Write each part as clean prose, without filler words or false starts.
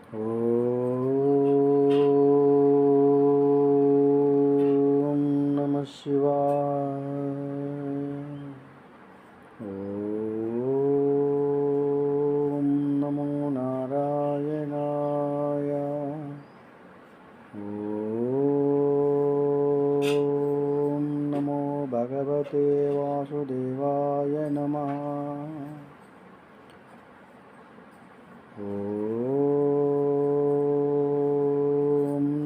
ఓం నమః శివాయ. ఓం నమో నారాయణాయ. ఓం నమో భగవతే వాసుదేవాయ నమః. ఓం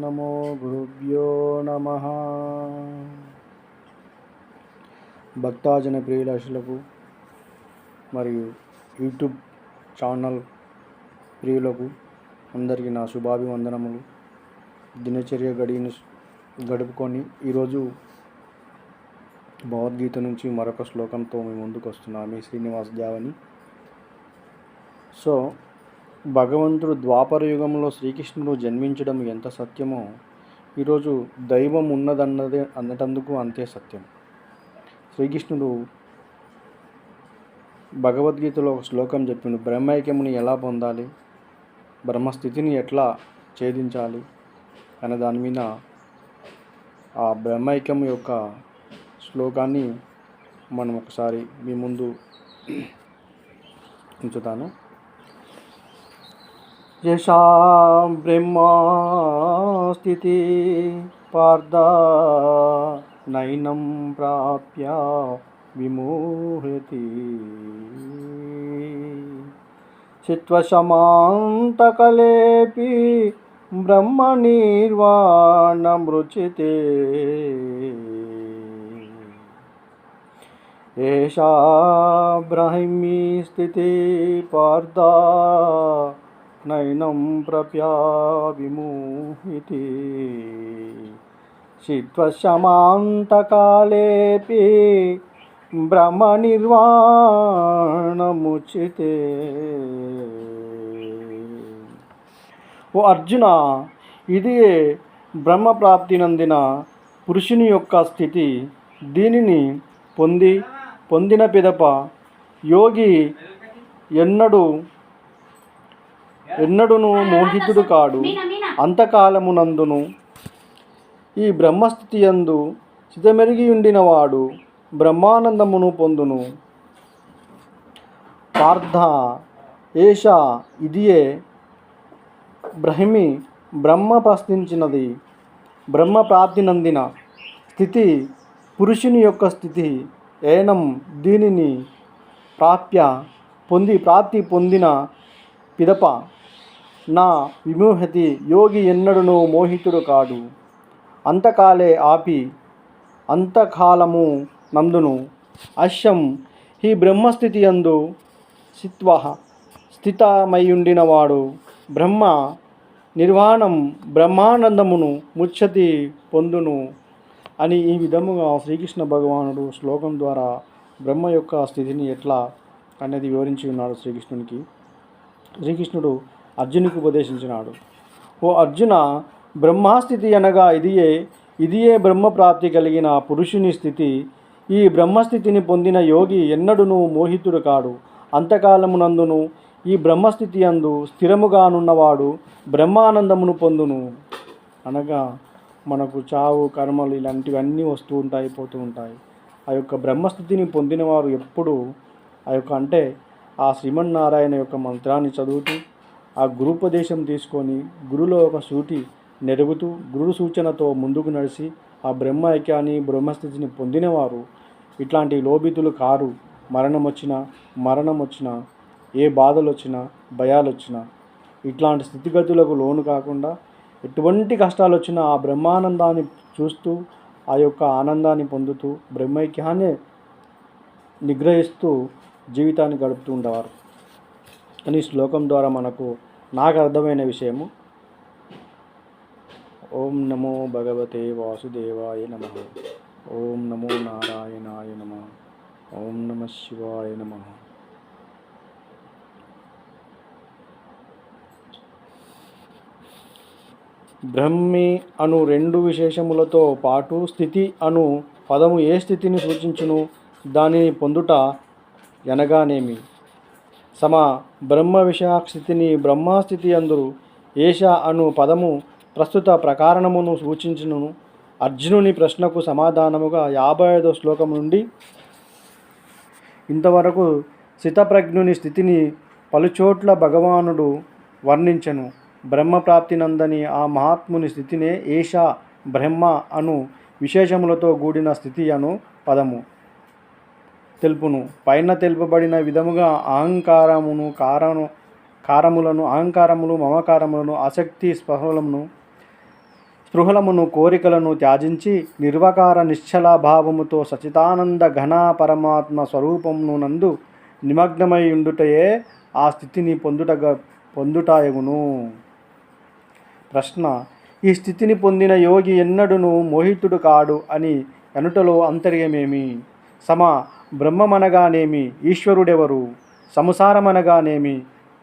నమో గురుభ్యో నమః. భక్తాజన ప్రియులకు మరియు యూట్యూబ్ ఛానల్ ప్రియులకు అందరికీ నా శుభాభివందనములు. దినచర్య గడుపుకొని ఈరోజు భగవద్గీత నుంచి మరొక శ్లోకంతో మీ ముందుకు వస్తున్నాను. మీ శ్రీనివాస్ జావని. సో భగవంతుడు ద్వాపర యుగంలో శ్రీకృష్ణుడు జన్మించడం ఎంత సత్యమో ఈరోజు దైవం ఉన్నదన్నదే అన్నటందుకు అంతే సత్యం. శ్రీకృష్ణుడు భగవద్గీతలో ఒక శ్లోకం చెప్పిండు. బ్రహ్మైక్యముని ఎలా పొందాలి, బ్రహ్మస్థితిని ఎట్లా ఛేదించాలి అనే దాని మీద ఆ బ్రహ్మైక్యం యొక్క శ్లోకాన్ని మనం ఒకసారి మీ ముందు ఉంచుతాను. యశా బ్రహ్మస్థితి పార్థ నైనం ప్రాప్య విమోహతి చిత్వశమాంతకలేపి బ్రహ్మనిర్వాణమృచితే ఏషా బ్రహ్మీ స్థితి పార్థ నైనం ప్రాప్య విమోహితి చిత్వశమాంతకాలేపి బ్రహ్మనిర్వాణముచితే. ఓ అర్జున, ఇది బ్రహ్మప్రాప్తి నందిన పురుషుని యొక్క స్థితి. దీనిని పొందిన పిదప యోగి ఎన్నడును మోహితుడు కాడు. అంతకాలమునందును ఈ బ్రహ్మస్థితి యందు చితమెరిగి ఉండినవాడు బ్రహ్మానందమును పొందును. పార్థ ఏష ఇదియే బ్రహ్మ ప్రశ్నించినది బ్రహ్మ ప్రాప్తి నందిన స్థితి, పురుషుని యొక్క స్థితి. ఏనం దీనిని ప్రాప్తి పొందిన పిదప నా విమోహతి యోగి ఎన్నడును మోహితుడు కాడు. అంతకాలము నందును అశ్యం ఈ బ్రహ్మస్థితి యందు స్థితమైయుండినవాడు బ్రహ్మ నిర్వాణం బ్రహ్మానందమును ముచ్చతి పొందును అని ఈ విధముగా శ్రీకృష్ణ భగవానుడు శ్లోకం ద్వారా బ్రహ్మ యొక్క స్థితిని ఎట్లా అనేది వివరించి ఉన్నాడు. శ్రీకృష్ణుడు అర్జునికి ఉపదేశించినాడు. ఓ అర్జున, బ్రహ్మస్థితి అనగా ఇదియే బ్రహ్మప్రాప్తి కలిగిన పురుషుని స్థితి. ఈ బ్రహ్మస్థితిని పొందిన యోగి ఎన్నడును మోహితుడు కాడు. అంతకాలమునందును ఈ బ్రహ్మస్థితి యందు స్థిరముగానున్నవాడు బ్రహ్మానందమును పొందును. అనగా మనకు చావు, కర్మలు ఇలాంటివన్నీ వస్తూ ఉంటాయి, పోతూ ఉంటాయి. ఆ యొక్క బ్రహ్మస్థితిని పొందినవారు ఎప్పుడు ఆ శ్రీమన్నారాయణ యొక్క మంత్రాన్ని చదువుతూ, ఆ గురుపదేశం తీసుకొని గురులో ఒక సూటి నెరుగుతూ, గురు సూచనతో ముందుకు నడిచి ఆ బ్రహ్మ ఐక్యాన్ని, బ్రహ్మస్థితిని పొందినవారు ఇట్లాంటి లోభితులు కారు. మరణం వచ్చినా ఏ బాధలు వచ్చినా, భయాలు వచ్చినా, ఇట్లాంటి స్థితిగతులకు లోను కాకుండా ఎటువంటి కష్టాలు వచ్చినా ఆ బ్రహ్మానందాన్ని చూస్తూ, ఆ యొక్క ఆనందాన్ని పొందుతూ, బ్రహ్మైక్యాన్ని నిగ్రహిస్తూ జీవితాన్ని గడుపుతూ ఉండేవారు అని శ్లోకం ద్వారా నాకు అర్థమైన విషయము. ఓం నమో భగవతే వాసుదేవాయ నమః. ఓం నమో నారాయణాయ నమః. ఓం నమః శివాయ నమః. బ్రహ్మి అను రెండు విశేషములతో పాటు స్థితి అను పదము ఏ స్థితిని సూచించును, దానిని పొందుట ఎనగానేమి. బ్రహ్మ విషయాస్థితిని బ్రహ్మస్థితి అందరు ఏష అను పదము ప్రస్తుత ప్రకారణమును సూచించును. అర్జునుని ప్రశ్నకు సమాధానముగా 55వ శ్లోకం నుండి ఇంతవరకు స్థితప్రజ్ఞుని స్థితిని పలుచోట్ల భగవానుడు వర్ణించెను. బ్రహ్మప్రాప్తి నందని ఆ మహాత్ముని స్థితినే ఏష బ్రహ్మ అను విశేషములతో కూడిన స్థితి అను పదము తెలుపును. పైన తెలుపబడిన విధముగా అహంకారములు మమకారములను ఆసక్తి స్పృహలమును కోరికలను త్యాజించి నిర్వకార నిశ్చల భావముతో సచితానంద ఘన పరమాత్మ స్వరూపమును నందు నిమగ్నమై ఉండుటయే ఆ స్థితిని పొందుటయగును. ప్రశ్న: ఈ స్థితిని పొందిన యోగి ఎన్నడూను మోహితుడు కాడు అని అనుటలో అంతర్యమేమి? బ్రహ్మమనగానేమి? ఈశ్వరుడెవరు? సంసారమనగానేమి?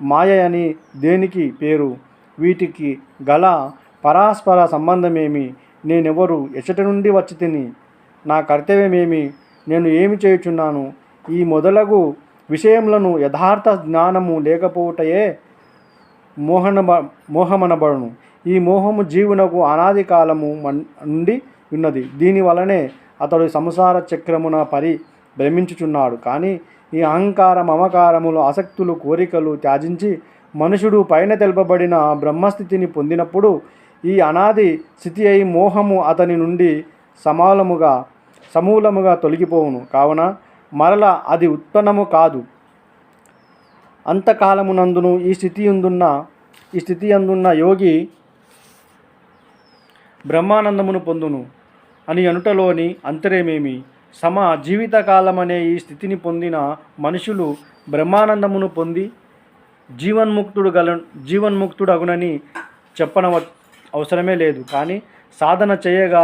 మాయ అని దేనికి పేరు? వీటికి గల పరస్పర సంబంధమేమి? నేనెవరు? ఎచ్చటి నుండి వచ్చి తిని? నా కర్తవ్యమేమి? నేను ఏమి చేయుచున్నాను? ఈ మొదలగు విషయములను యథార్థ జ్ఞానము లేకపోవటయే మోహమనబడును. ఈ మోహము జీవునకు అనాది కాలము నుండి ఉన్నది. దీని వలనే అతడు సంసార చక్రమున భ్రమించుచున్నాడు. కానీ ఈ అహంకార మమకారములు ఆసక్తులు కోరికలు త్యాజించి మనుషుడు పైన తెలుపబడిన బ్రహ్మస్థితిని పొందినప్పుడు ఈ అనాది స్థితి అయి మోహము అతని నుండి సమూలముగా తొలగిపోవును. కావున మరల అది ఉత్పన్నము కాదు. అంతకాలమునందును ఈ స్థితి అందున్న యోగి బ్రహ్మానందమును పొందును అని అనుటలోని అంతర్యమేమి? జీవితకాలమనే ఈ స్థితిని పొందిన మనుషులు బ్రహ్మానందమును పొంది జీవన్ముక్తుడగునని అవసరమే లేదు. కానీ సాధన చేయగా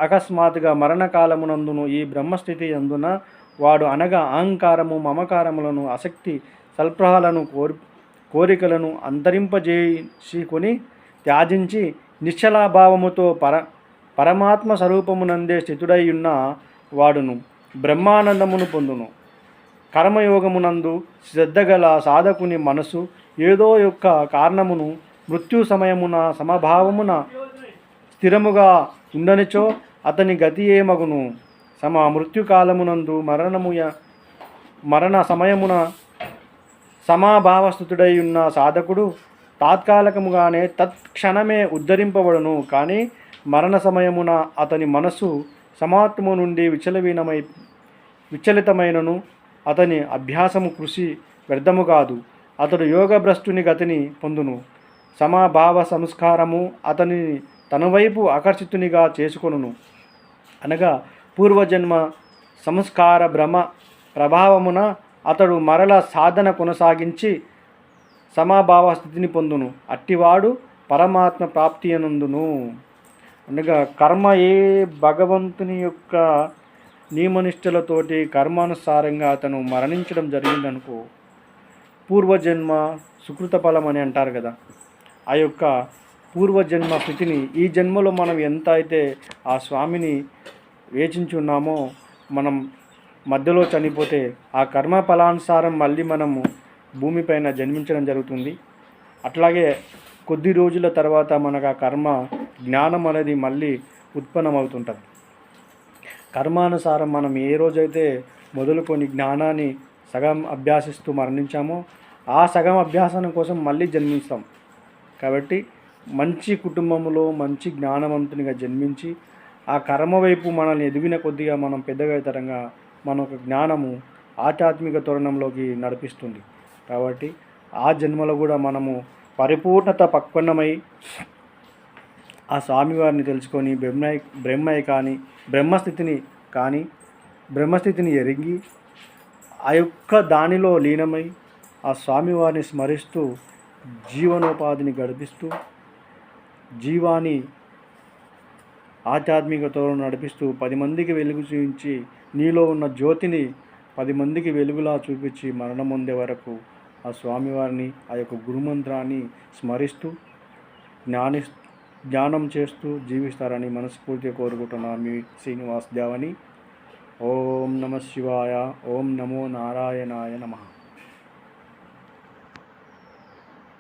అకస్మాత్తుగా మరణకాలమునందును ఈ బ్రహ్మస్థితి అందున వాడు అనగా అహంకారము మమకారములను ఆసక్తి సల్ప్రహాలను కోరికలను అంతరింపజేసుకొని త్యాజించి నిశ్చలాభావముతో పరమాత్మ స్వరూపమునందే స్థితుడై ఉన్న వాడును బ్రహ్మానందమును పొందును. కర్మయోగమునందు శ్రద్ధగల సాధకుని మనసు ఏదో యొక్క కారణమును మృత్యు సమయమున సమభావమున స్థిరముగా ఉండనిచో అతని గతి ఏమగును? మృత్యుకాలమునందు మరణ సమయమున సమాభావస్థుతుడై ఉన్న సాధకుడు తాత్కాలికముగానే తత్క్షణమే ఉద్ధరింపబడును. కానీ మరణ సమయమున అతని మనస్సు సమాత్మ నుండి విచలితమైనను అతని అభ్యాసము కృషి వ్యర్థము కాదు. అతడు యోగభ్రష్టుని గతిని పొందును. సమభావ సంస్కారము అతనిని తన వైపు ఆకర్షితునిగా చేసుకొనును. అనగా పూర్వజన్మ సంస్కార భ్రమ ప్రభావమున అతడు మరల సాధన కొనసాగించి సమభావ స్థితిని పొందును. అట్టివాడు పరమాత్మ ప్రాప్తి అనందును. అనగా కర్మ భగవంతుని యొక్క నియమనిష్టలతోటి కర్మానుసారంగా అతను మరణించడం జరిగిందనుకో, పూర్వజన్మ సుకృత ఫలం అని అంటారు కదా, ఆ యొక్క పూర్వజన్మ స్థితిని ఈ జన్మలో మనం ఎంత అయితే ఆ స్వామిని వేచించున్నామో మనం మధ్యలో చనిపోతే ఆ కర్మ ఫలానుసారం మళ్ళీ మనము భూమిపైన జన్మించడం జరుగుతుంది. అట్లాగే కొద్ది రోజుల తర్వాత మనకు ఆ కర్మ జ్ఞానం అనేది మళ్ళీ ఉత్పన్నమవుతుంటుంది. కర్మానుసారం మనం ఏ రోజైతే మొదలుకొని జ్ఞానాన్ని సగం అభ్యాసిస్తూ మరణించామో ఆ సగం అభ్యాసం కోసం మళ్ళీ జన్మిస్తాం. కాబట్టి మంచి కుటుంబంలో మంచి జ్ఞానవంతునిగా జన్మించి ఆ కర్మ వైపు మనల్ని ఎదిగిన కొద్దిగా మనం పెద్దగా తరంగా మన ఒక జ్ఞానము ఆధ్యాత్మిక తరుణంలోకి నడిపిస్తుంది. కాబట్టి ఆ జన్మలో కూడా మనము పరిపూర్ణత పక్వన్నమై ఆ స్వామివారిని తెలుసుకొని బ్రహ్మస్థితిని ఎరిగి ఆ యొక్క దానిలో లీనమై ఆ స్వామివారిని స్మరిస్తూ జీవనోపాధిని గడిపిస్తూ జీవాన్ని ఆధ్యాత్మికతో నడిపిస్తూ 10 మందికి వెలుగు చూపించి నీలో ఉన్న జ్యోతిని 10 మందికి వెలుగులా చూపించి మరణం పొందే వరకు ఆ స్వామివారిని ఆ యొక్క గురుమంత్రాన్ని స్మరిస్తూ జ్ఞానం చేస్తూ జీవిస్తారని మనస్ఫూర్తిగా కోరుకుంటున్నాను. మీ శ్రీనివాస్ దేవని. ఓం నమః శివాయ. ఓం నమో నారాయణాయ నమః.